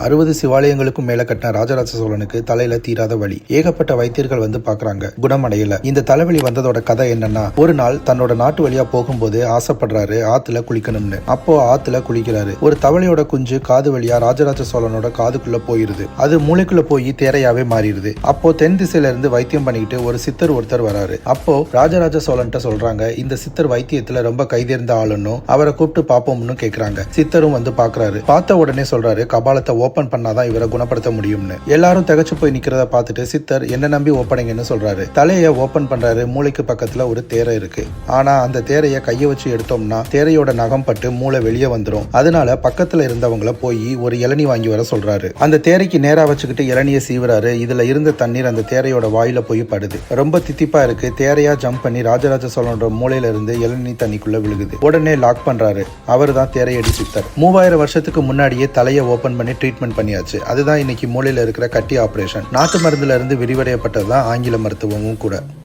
60 சிவாலயங்களுக்கும் மேல கட்டின ராஜராஜ சோழனுக்கு தலையில தீராத வலி. ஏகப்பட்ட வைத்தியர்கள் வந்து பாக்குறாங்க, குணமடையல. இந்த தலைவலி வந்ததோட கதை என்னன்னா, ஒரு நாள் தன்னோட நாட்டு வழியா போகும்போது ஆசைப்படுறாரு ஆத்துல குளிக்கணும்னு. அப்போ ஆத்துல குளிக்கிறாரு. ஒரு தவளையோட குஞ்சு காது வழியா ராஜராஜ சோழனோட காதுக்குள்ள போயிருது. அது மூளைக்குள்ள போய் தேரையாவே மாறிடுது. அப்போ தென் திசையில இருந்து வைத்தியம் பண்ணிக்கிட்டு ஒரு சித்தர் ஒருத்தர் வராரு. அப்போ ராஜராஜ சோழன்ட்ட சொல்றாங்க, இந்த சித்தர் வைத்தியத்துல ரொம்ப கைதேர்ந்த ஆளுன்னு, அவரை கூப்பிட்டு பாப்போம்னு கேக்குறாங்க. சித்தரும் வந்து பாக்குறாரு. பார்த்த உடனே சொல்றாரு, கபாலத்தை ஓபன் பண்ணாதான் இவரை குணப்படுத்த முடியும்னு. எல்லாரும் திகச்சு போய் நிக்கிறத பார்த்துட்டு சித்தர் என்ன நம்பி ஓப்பனிங்கன்னு சொல்றாரு. தலையை ஓபன் பண்றாரு. மூளைக்கு பக்கத்துல ஒரு தேரை இருக்கு. ஆனா அந்த தேரைய கைய வச்சு எடுத்தோம்னா தேரையோட நகம் பட்டு மூளை வெளியே வந்துடும். அதனால பக்கத்துல இருந்தவங்கள போய் ஒரு இளநீ வாங்கி வர சொல்றாரு. அந்த தேரைக்கு நேரா வச்சுக்கிட்டு இளநியை சீவுறாரு. இதுல இருந்த தண்ணீர் அந்த தேரையோட வாயில போய் படுது. ரொம்ப தித்திப்பா இருக்கு. தேரையா ஜம்ப் பண்ணி ராஜராஜ சோழனோட மூளையில இருந்து இளநீ தண்ணிக்குள்ள விழுகுது. உடனே லாக் பண்றாரு. அவர் தான் தேரையடி சித்தர். 3000 வருஷத்துக்கு முன்னாடியே தலையை ஓபன் பண்ணி ட்ரீட்மெண்ட் பண்ணியாச்சு. அதுதான் இன்னைக்கு மூளையில இருக்கிற கட்டி ஆபரேஷன். நாட்டு மருந்துல இருந்து விரிவடையப்பட்டதுதான் ஆங்கில மருத்துவமும் கூட.